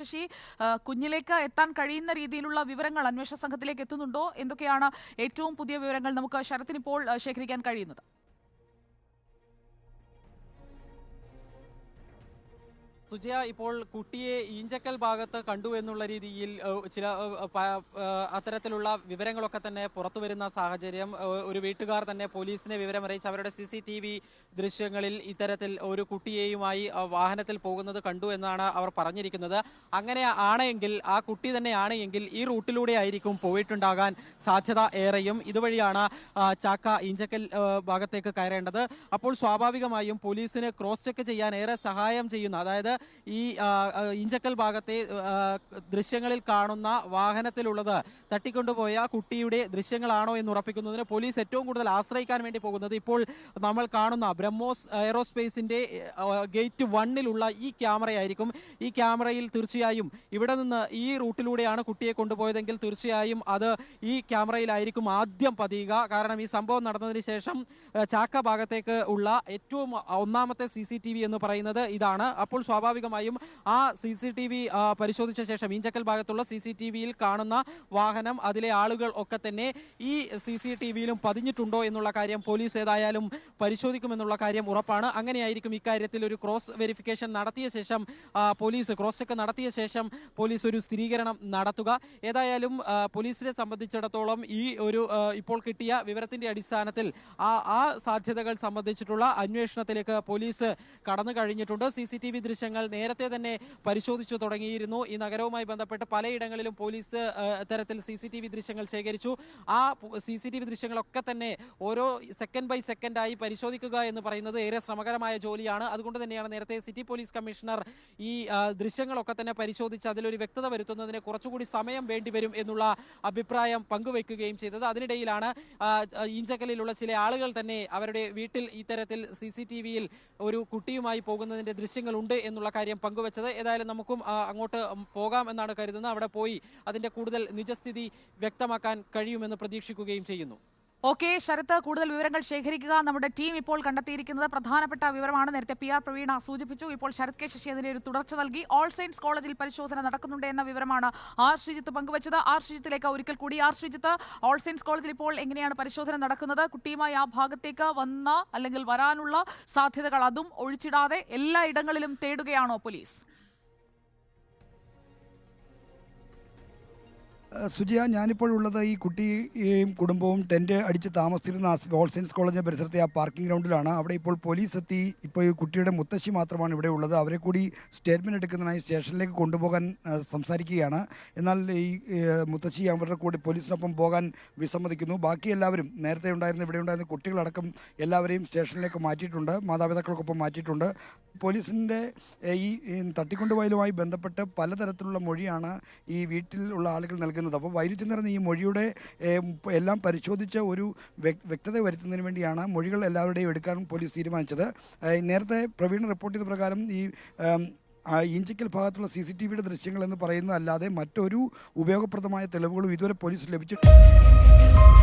ശശി, കുഞ്ഞിലേക്ക് എത്താൻ കഴിയുന്ന രീതിയിലുള്ള വിവരങ്ങൾ അന്വേഷണ സംഘത്തിലേക്ക് എത്തുന്നുണ്ടോ? എന്തൊക്കെയാണ് ഏറ്റവും പുതിയ വിവരങ്ങൾ നമുക്ക് ശരത്തിനിപ്പോൾ ശേഖരിക്കാൻ കഴിയുന്നത്? സുജയ, ഇപ്പോൾ കുട്ടിയെ ഈഞ്ചക്കൽ ഭാഗത്ത് കണ്ടു എന്നുള്ള രീതിയിൽ ചില അത്തരത്തിലുള്ള വിവരങ്ങളൊക്കെ തന്നെ പുറത്തു വരുന്ന സാഹചര്യം. ഒരു വീട്ടുകാർ തന്നെ പോലീസിനെ വിവരമറിയിച്ച് അവരുടെ CCTV ദൃശ്യങ്ങളിൽ ഇത്തരത്തിൽ ഒരു കുട്ടിയെയുമായി വാഹനത്തിൽ പോകുന്നത് കണ്ടു എന്നാണ് അവർ പറഞ്ഞിരിക്കുന്നത്. അങ്ങനെ ആണെങ്കിൽ, ആ കുട്ടി തന്നെയാണ് എങ്കിൽ ഈ റൂട്ടിലൂടെ ആയിരിക്കും പോയിട്ടുണ്ടാകാൻ സാധ്യത ഏറെയും. ഇതുവഴിയാണ് ചാക്ക ഈഞ്ചക്കൽ ഭാഗത്തേക്ക് കയറേണ്ടത്. അപ്പോൾ സ്വാഭാവികമായും പോലീസിന് ക്രോസ് ചെക്ക് ചെയ്യാൻ ഏറെ സഹായം ചെയ്യുന്ന, അതായത് ഈ ഈഞ്ചക്കൽ ഭാഗത്തെ ദൃശ്യങ്ങളിൽ കാണുന്ന വാഹനത്തിലുള്ളത് തട്ടിക്കൊണ്ടുപോയ കുട്ടിയുടെ ദൃശ്യങ്ങളാണോ എന്ന് ഉറപ്പിക്കുന്നതിന് പോലീസ് ഏറ്റവും കൂടുതൽ ആശ്രയിക്കാൻ വേണ്ടി പോകുന്നത് ഇപ്പോൾ നമ്മൾ കാണുന്ന ബ്രഹ്മോസ് എയറോസ്പേസിന്റെ ഗേറ്റ് 1-ലുള്ള ഈ ക്യാമറയായിരിക്കും. ഈ ക്യാമറയിൽ തീർച്ചയായും ഇവിടെ നിന്ന് ഈ റൂട്ടിലൂടെയാണ് കുട്ടിയെ കൊണ്ടുപോയതെങ്കിൽ തീർച്ചയായും അത് ഈ ക്യാമറയിലായിരിക്കും ആദ്യം പതിയുക. കാരണം ഈ സംഭവം നടന്നതിന് ശേഷം ചാക്ക ഭാഗത്തേക്ക് ഉള്ള ഏറ്റവും ഒന്നാമത്തെ CCTV എന്ന് പറയുന്നത് ഇതാണ്. അപ്പോൾ സ്വാഭാവികമായും ആ CCTV പരിശോധിച്ച ശേഷം ഈഞ്ചക്കൽ ഭാഗത്തുള്ള CCTVയിൽ കാണുന്ന വാഹനം, അതിലെ ആളുകൾ ഒക്കെ തന്നെ ഈ CCTVയിലും പതിഞ്ഞിട്ടുണ്ടോ എന്നുള്ള കാര്യം പോലീസ് ഏതായാലും പരിശോധിക്കുമെന്നുള്ള കാര്യം ഉറപ്പാണ്. അങ്ങനെയായിരിക്കും ഇക്കാര്യത്തിൽ ഒരു ക്രോസ് വെരിഫിക്കേഷൻ നടത്തിയ ശേഷം പോലീസ് ക്രോസ് ചെക്ക് നടത്തിയ ശേഷം പോലീസ് ഒരു സ്ഥിരീകരണം നടത്തുക. ഏതായാലും പോലീസിനെ സംബന്ധിച്ചിടത്തോളം ഈ ഒരു ഇപ്പോൾ കിട്ടിയ വിവരത്തിന്റെ അടിസ്ഥാനത്തിൽ ആ സാധ്യതകൾ സംബന്ധിച്ചിട്ടുള്ള അന്വേഷണത്തിലേക്ക് പോലീസ് കടന്നു കഴിഞ്ഞിട്ടുണ്ട്. CCTV ദൃശ്യങ്ങൾ നേരത്തെ തന്നെ പരിശോധിച്ചു തുടങ്ങിയിരുന്നു. ഈ നഗരവുമായി ബന്ധപ്പെട്ട് പലയിടങ്ങളിലും പോലീസ് ഇത്തരത്തിൽ CCTV ദൃശ്യങ്ങൾ ശേഖരിച്ചു. ആ CCTV ദൃശ്യങ്ങളൊക്കെ തന്നെ ഓരോ സെക്കൻഡ് ബൈ സെക്കൻഡായി പരിശോധിക്കുക എന്ന് പറയുന്നത് ഏറെ ശ്രമകരമായ ജോലിയാണ്. അതുകൊണ്ട് തന്നെയാണ് നേരത്തെ സിറ്റി പോലീസ് കമ്മീഷണർ ഈ ദൃശ്യങ്ങളൊക്കെ തന്നെ പരിശോധിച്ച് അതിലൊരു വ്യക്തത വരുത്തുന്നതിന് കുറച്ചുകൂടി സമയം വേണ്ടിവരും എന്നുള്ള അഭിപ്രായം പങ്കുവെക്കുകയും ചെയ്തത്. അതിനിടയിലാണ് ഈഞ്ചക്കലിലുള്ള ചില ആളുകൾ തന്നെ അവരുടെ വീട്ടിൽ ഇത്തരത്തിൽ CCTVയിൽ ഒരു കുട്ടിയുമായി പോകുന്നതിന്റെ ദൃശ്യങ്ങളുണ്ട് എന്നുള്ള കാര്യം പങ്കുവച്ചത്. ഏതായാലും നമുക്കും അങ്ങോട്ട് പോകാം എന്നാണ് കരുതുന്നത്. അവിടെ പോയി അതിന്റെ കൂടുതൽ നിജസ്ഥിതി വ്യക്തമാക്കാൻ കഴിയുമെന്ന് പ്രതീക്ഷിക്കുകയും ചെയ്യുന്നു. ഓക്കെ ശരത്ത്, കൂടുതൽ വിവരങ്ങൾ ശേഖരിക്കുക. നമ്മുടെ ടീം ഇപ്പോൾ കണ്ടെത്തിയിരിക്കുന്നത് പ്രധാനപ്പെട്ട വിവരമാണ്. നേരത്തെ PR പ്രവീണ സൂചിപ്പിച്ചു. ഇപ്പോൾ ശരത് കെ ശശി അതിന് ഒരു തുടർച്ച നൽകി. ഓൾ സയൻസ് കോളേജിൽ പരിശോധന നടക്കുന്നുണ്ട് എന്ന വിവരമാണ് ആർ ശ്രീജിത്ത് പങ്കുവച്ചത്. ആർ ശ്രീജിത്തിലേക്ക് ഒരിക്കൽ കൂടി. ആർ ശ്രീജിത്ത്, ഓൾ സയൻസ് കോളേജിൽ ഇപ്പോൾ എങ്ങനെയാണ് പരിശോധന നടക്കുന്നത്? കുട്ടിയുമായി ആ ഭാഗത്തേക്ക് വന്ന അല്ലെങ്കിൽ വരാനുള്ള സാധ്യതകൾ അതും ഒഴിച്ചിടാതെ എല്ലാ ഇടങ്ങളിലും തേടുകയാണോ പോലീസ്? സുജിയ, ഞാനിപ്പോഴുള്ളത് ഈ കുട്ടിയും കുടുംബവും ടെൻറ്റ് അടിച്ച് താമസിച്ചിരുന്ന ഓൾ സയൻസ് കോളേജിന് പരിസരത്തെ ആ പാർക്കിംഗ് ഗ്രൗണ്ടിലാണ്. അവിടെ ഇപ്പോൾ പോലീസ് എത്തി. ഇപ്പോൾ ഈ കുട്ടിയുടെ മുത്തശ്ശി മാത്രമാണ് ഇവിടെ ഉള്ളത്. അവരെ കൂടി സ്റ്റേറ്റ്മെൻറ്റ് എടുക്കുന്നതിനായി സ്റ്റേഷനിലേക്ക് കൊണ്ടുപോകാൻ സംസാരിക്കുകയാണ്. എന്നാൽ ഈ മുത്തശ്ശി അവരുടെ കൂടി പോലീസിനൊപ്പം പോകാൻ വിസമ്മതിക്കുന്നു. ബാക്കി എല്ലാവരും, നേരത്തെ ഉണ്ടായിരുന്ന ഇവിടെ ഉണ്ടായിരുന്ന കുട്ടികളടക്കം എല്ലാവരെയും സ്റ്റേഷനിലേക്ക് മാറ്റിയിട്ടുണ്ട്, മാതാപിതാക്കൾക്കൊപ്പം മാറ്റിയിട്ടുണ്ട്. പോലീസിൻ്റെ ഈ തട്ടിക്കൊണ്ടുപോയലുമായി ബന്ധപ്പെട്ട് പലതരത്തിലുള്ള മൊഴിയാണ് ഈ വീട്ടിലുള്ള ആളുകൾ നൽകുന്നത്. അപ്പോൾ വൈരുദ്ധ്യം നിറഞ്ഞ ഈ മൊഴിയുടെ എല്ലാം പരിശോധിച്ച് ഒരു വ്യക്തത വരുത്തുന്നതിന് വേണ്ടിയാണ് മൊഴികൾ എല്ലാവരുടെയും എടുക്കാൻ പോലീസ് തീരുമാനിച്ചത്. നേരത്തെ പ്രവീൺ റിപ്പോർട്ട് ചെയ്ത പ്രകാരം ഈ ഈഞ്ചക്കൽ ഭാഗത്തുള്ള CCTVയുടെ ദൃശ്യങ്ങൾ എന്ന് പറയുന്നതല്ലാതെ മറ്റൊരു ഉപയോഗപ്രദമായ തെളിവുകളും ഇതുവരെ പോലീസ് ലഭിച്ചിട്ടില്ല.